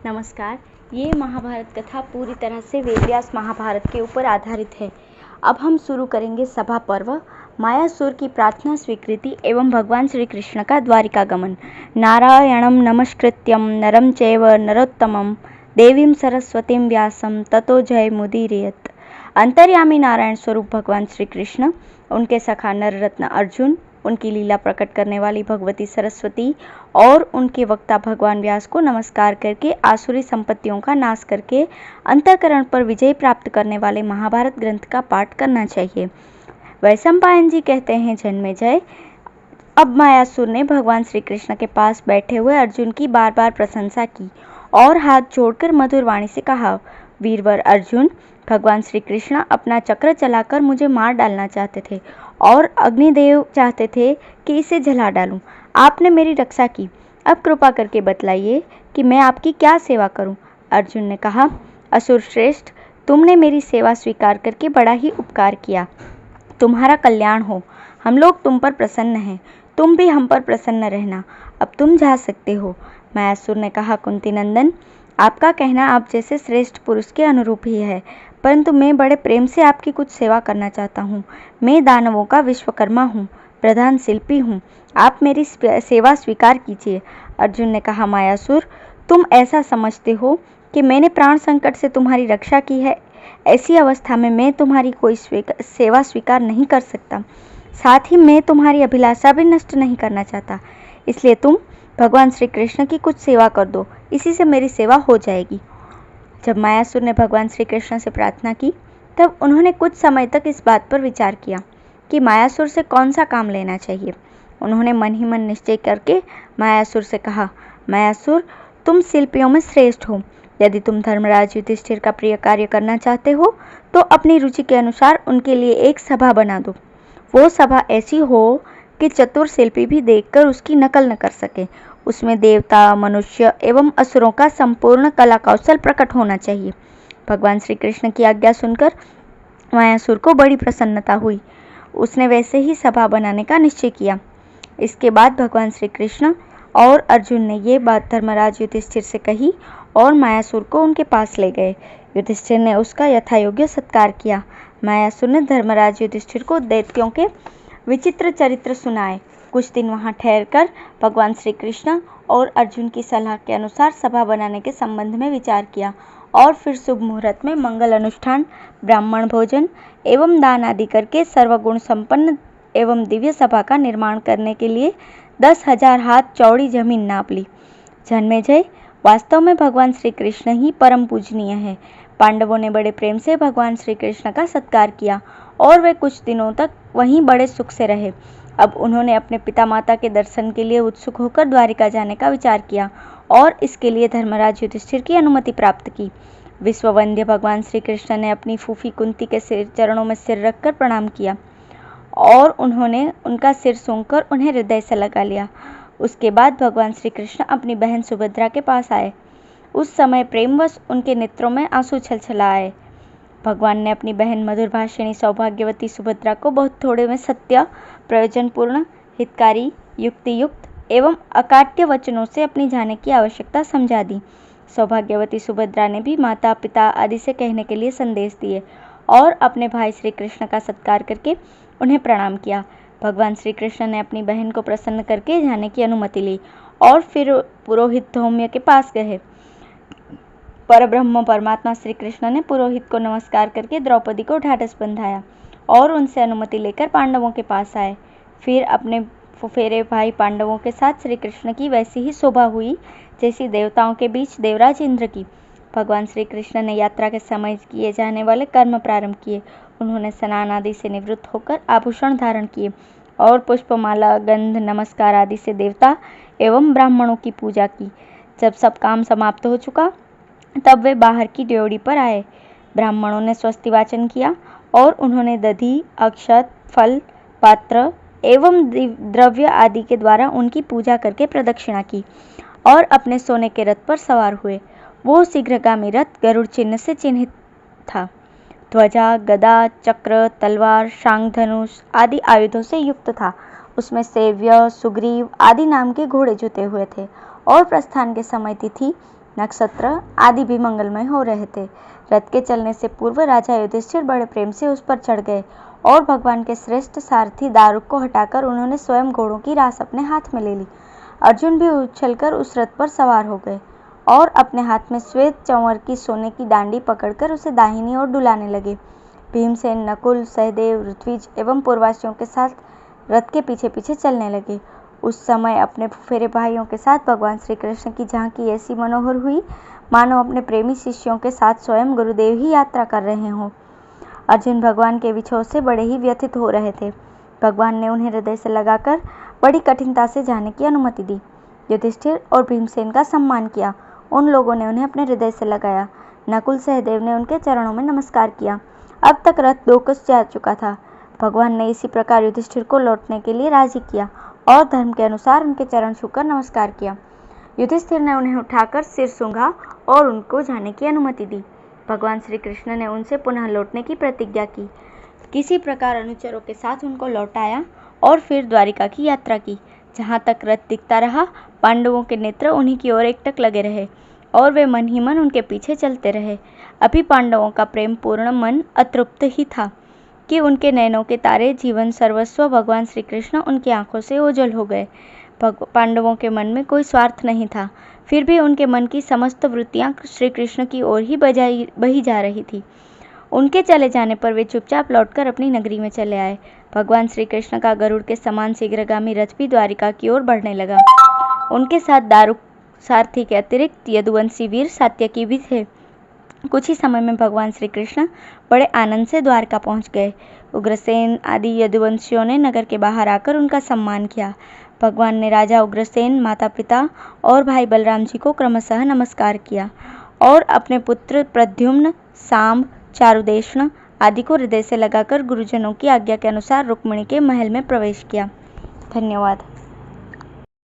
नमस्कार। ये महाभारत कथा पूरी तरह से वेदव्यास महाभारत के ऊपर आधारित है। अब हम शुरू करेंगे सभा पर्व। मायासुर की प्रार्थना स्वीकृति एवं भगवान श्री कृष्ण का द्वारिकागमन। नारायणं नमस्कृत्यं नरं चैव नरोत्तमं देवीं सरस्वतीं व्यासं ततो जयमुदीरयेत्। अंतर्यामी नारायण स्वरूप भगवान श्री कृष्ण, उनके सखा नररत्न अर्जुन, उनकी लीला प्रकट करने वाली भगवती सरस्वती और उनके वक्ता भगवान व्यास को नमस्कार करके आसुरी संपत्तियों का नाश करके अंतःकरण पर विजय प्राप्त करने वाले महाभारत ग्रंथ का पाठ करना चाहिए। वैशंपायन जी कहते हैं, जन्मेजय, अब मायासुर ने भगवान श्री कृष्ण के पास बैठे हुए अर्जुन की बार बार प्रशंसा की और हाथ जोड़कर मधुर वाणी से कहा, वीरवर अर्जुन, भगवान श्री कृष्ण अपना चक्र चलाकर मुझे मार डालना चाहते थे और अग्निदेव चाहते थे कि इसे जला डालूं। आपने मेरी रक्षा की। अब कृपा करके बतलाइए कि मैं आपकी क्या सेवा करूं। अर्जुन ने कहा, असुर श्रेष्ठ, तुमने मेरी सेवा स्वीकार करके बड़ा ही उपकार किया। तुम्हारा कल्याण हो। हम लोग तुम पर प्रसन्न हैं। तुम भी हम पर प्रसन्न रहना। अब तुम जा सकते हो। मायासुर ने कहा, कुंती नंदन, आपका कहना आप जैसे श्रेष्ठ पुरुष के अनुरूप ही है, परंतु मैं बड़े प्रेम से आपकी कुछ सेवा करना चाहता हूँ। मैं दानवों का विश्वकर्मा हूँ, प्रधान शिल्पी हूँ। आप मेरी सेवा स्वीकार कीजिए। अर्जुन ने कहा, मायासुर, तुम ऐसा समझते हो कि मैंने प्राण संकट से तुम्हारी रक्षा की है। ऐसी अवस्था में मैं तुम्हारी कोई सेवा स्वीकार नहीं कर सकता। साथ ही मैं तुम्हारी अभिलाषा भी नष्ट नहीं करना चाहता। इसलिए तुम भगवान श्री कृष्ण की कुछ सेवा कर दो, इसी से मेरी सेवा हो जाएगी। जब मायासुर ने भगवान श्री कृष्ण से प्रार्थना की, तब उन्होंने कुछ समय तक इस बात पर विचार किया कि मायासुर से कौन सा काम लेना चाहिए। उन्होंने मन ही मन निश्चय करके मायासुर से कहा, मायासुर, तुम शिल्पियों में श्रेष्ठ हो। यदि तुम धर्मराज युधिष्ठिर का प्रिय कार्य करना चाहते हो तो अपनी रुचि के अनुसार उनके लिए एक सभा बना दो। वो सभा ऐसी हो कि चतुर शिल्पी भी देखकर उसकी नकल न कर सके। उसमें देवता, मनुष्य एवं असुरों का संपूर्ण कला कौशल प्रकट होना चाहिए। भगवान श्री कृष्ण की आज्ञा सुनकर मायासुर को बड़ी प्रसन्नता हुई। उसने वैसे ही सभा बनाने का निश्चय किया। इसके बाद भगवान श्री कृष्ण और अर्जुन ने ये बात धर्मराज युधिष्ठिर से कही और मायासुर को उनके पास ले गए। युधिष्ठिर ने उसका यथायोग्य सत्कार किया। मायासुर ने धर्मराज युधिष्ठिर को दैत्यों के विचित्र चरित्र सुनाए। कुछ दिन वहां ठहरकर भगवान श्री कृष्ण और अर्जुन की सलाह के अनुसार सभा बनाने के संबंध में विचार किया और फिर शुभ मुहूर्त में मंगल अनुष्ठान, ब्राह्मण भोजन एवं दान आदि करके सर्वगुण संपन्न एवं दिव्य सभा का निर्माण करने के लिए 10,000 हाथ चौड़ी जमीन नाप ली। जन्मेजय, वास्तव में भगवान श्री कृष्ण ही परम पूजनीय है। पांडवों ने बड़े प्रेम से भगवान श्री कृष्ण का सत्कार किया और वे कुछ दिनों तक वहीं बड़े सुख से रहे। अब उन्होंने अपने पिता माता के दर्शन के लिए उत्सुक होकर द्वारिका जाने का विचार किया और इसके लिए धर्मराज युधिष्ठिर की अनुमति प्राप्त की। विश्ववंद्य भगवान श्री कृष्ण ने अपनी फूफी कुंती के चरणों में सिर रखकर प्रणाम किया और उन्होंने उनका सिर सूंघकर उन्हें हृदय से लगा लिया। उसके बाद भगवान श्री कृष्ण अपनी बहन सुभद्रा के पास आए। उस समय प्रेमवश उनके नेत्रों में आंसू छलछला आए। भगवान ने अपनी बहन मधुर भाषिणी सौभाग्यवती सुभद्रा को बहुत थोड़े में सत्य, प्रयोजनपूर्ण, हितकारी, युक्तियुक्त एवं अकाट्य वचनों से अपनी जाने की आवश्यकता समझा दी। सौभाग्यवती सुभद्रा ने भी माता पिता आदि से कहने के लिए संदेश दिए और अपने भाई श्री कृष्ण का सत्कार करके उन्हें प्रणाम किया। भगवान श्री कृष्ण ने अपनी बहन को प्रसन्न करके जाने की अनुमति ली और फिर पुरोहित धौम्य के पास गए। परब्रह्म परमात्मा श्री कृष्ण ने पुरोहित को नमस्कार करके द्रौपदी को ढाढ़स बंधाया और उनसे अनुमति लेकर पांडवों के पास आए। फिर अपने फुफेरे भाई पांडवों के साथ श्री कृष्ण की वैसी ही शोभा हुई जैसी देवताओं के बीच देवराज इंद्र की। भगवान श्री कृष्ण ने यात्रा के समय किए जाने वाले कर्म प्रारंभ किए। उन्होंने स्नान आदि से निवृत्त होकर आभूषण धारण किए और पुष्पमाला, गंध, नमस्कार आदि से देवता एवं ब्राह्मणों की पूजा की। जब सब काम समाप्त हो चुका तब वे बाहर की ड्योढ़ी पर आए। ब्राह्मणों ने स्वस्ति वाचन किया और उन्होंने दधि, अक्षत, फल, पात्र एवं द्रव्य आदि के द्वारा उनकी पूजा करके प्रदक्षिणा की और अपने सोने के रथ पर सवार हुए। वो शीघ्रगामी रथ गरुड़ चिन्ह से चिन्हित था। ध्वजा, गदा, चक्र, तलवार, शांग धनुष आदि आयुधों से युक्त था। उसमें सेव्य, सुग्रीव आदि नाम के घोड़े जुते हुए थे और प्रस्थान के समय तिथि नक्षत्र आदि भी मंगलमय हो रहे थे। रथ के चलने से पूर्व राजा युधिष्ठिर बड़े प्रेम से उस पर चढ़ गए और भगवान के श्रेष्ठ सारथी दारुक को हटाकर उन्होंने स्वयं घोड़ों की रास अपने हाथ में ले ली। अर्जुन भी उछलकर उस रथ पर सवार हो गए और अपने हाथ में श्वेत चंवर की सोने की डांडी पकड़कर उसे दाहिनी ओर डुलाने लगे। भीमसेन, नकुल, सहदेव, ऋत्विज एवं पूर्ववासियों के साथ रथ के पीछे पीछे चलने लगे। उस समय अपने फुफेरे भाइयों के साथ भगवान श्री कृष्ण की झांकी ऐसी मनोहर हुई मानो अपने प्रेमी शिष्यों के साथ स्वयं गुरुदेव ही यात्रा कर रहे हों। अर्जुन भगवान के विछोह से बड़े ही व्यथित हो रहे थे। भगवान ने उन्हें हृदय से लगाकर बड़ी कठिनता से जाने की अनुमति दी। युधिष्ठिर और भीमसेन का सम्मान किया। उन लोगों ने उन्हें अपने हृदय से लगाया। नकुल, सहदेव ने उनके चरणों में नमस्कार किया। अब तक रथ 2 कोस जा चुका था। भगवान ने इसी प्रकार युधिष्ठिर को लौटने के लिए राजी किया और धर्म के अनुसार उनके चरण छूकर नमस्कार किया। युधिष्ठिर ने उन्हें उठाकर सिर सूंघा और उनको जाने की अनुमति दी। भगवान श्री कृष्ण ने उनसे पुनः लौटने की प्रतिज्ञा की। किसी प्रकार अनुचरों के साथ उनको लौटाया और फिर द्वारिका की यात्रा की। जहाँ तक रथ दिखता रहा, पांडवों के नेत्र उन्हीं की ओर एकटक लगे रहे और वे मन ही मन उनके पीछे चलते रहे। अभी पांडवों का प्रेम पूर्ण मन अतृप्त ही था कि उनके नयनों के तारे जीवन सर्वस्व भगवान श्री कृष्ण उनकी आंखों से ओझल हो गए। पांडवों के मन में कोई स्वार्थ नहीं था, फिर भी उनके मन की समस्त वृत्तियां श्री कृष्ण की ओर ही बही जा रही थी। उनके चले जाने पर वे चुपचाप लौटकर अपनी नगरी में चले आए। भगवान श्री कृष्ण का गरुड़ के समान शीघ्रगामी रथ भी द्वारिका की ओर बढ़ने लगा। उनके साथ दारुक सारथी के अतिरिक्त यदुवंशी वीर सात्यकी भी थे। कुछ ही समय में भगवान श्री कृष्ण बड़े आनंद से द्वारका पहुंच गए। उग्रसेन आदि यदुवंशियों ने नगर के बाहर आकर उनका सम्मान किया। भगवान ने राजा उग्रसेन, माता पिता और भाई बलराम जी को क्रमशः नमस्कार किया और अपने पुत्र प्रद्युम्न, सांब, चारुदेशण आदि को हृदय से लगाकर गुरुजनों की आज्ञा के अनुसार रुक्मिणी के महल में प्रवेश किया। धन्यवाद।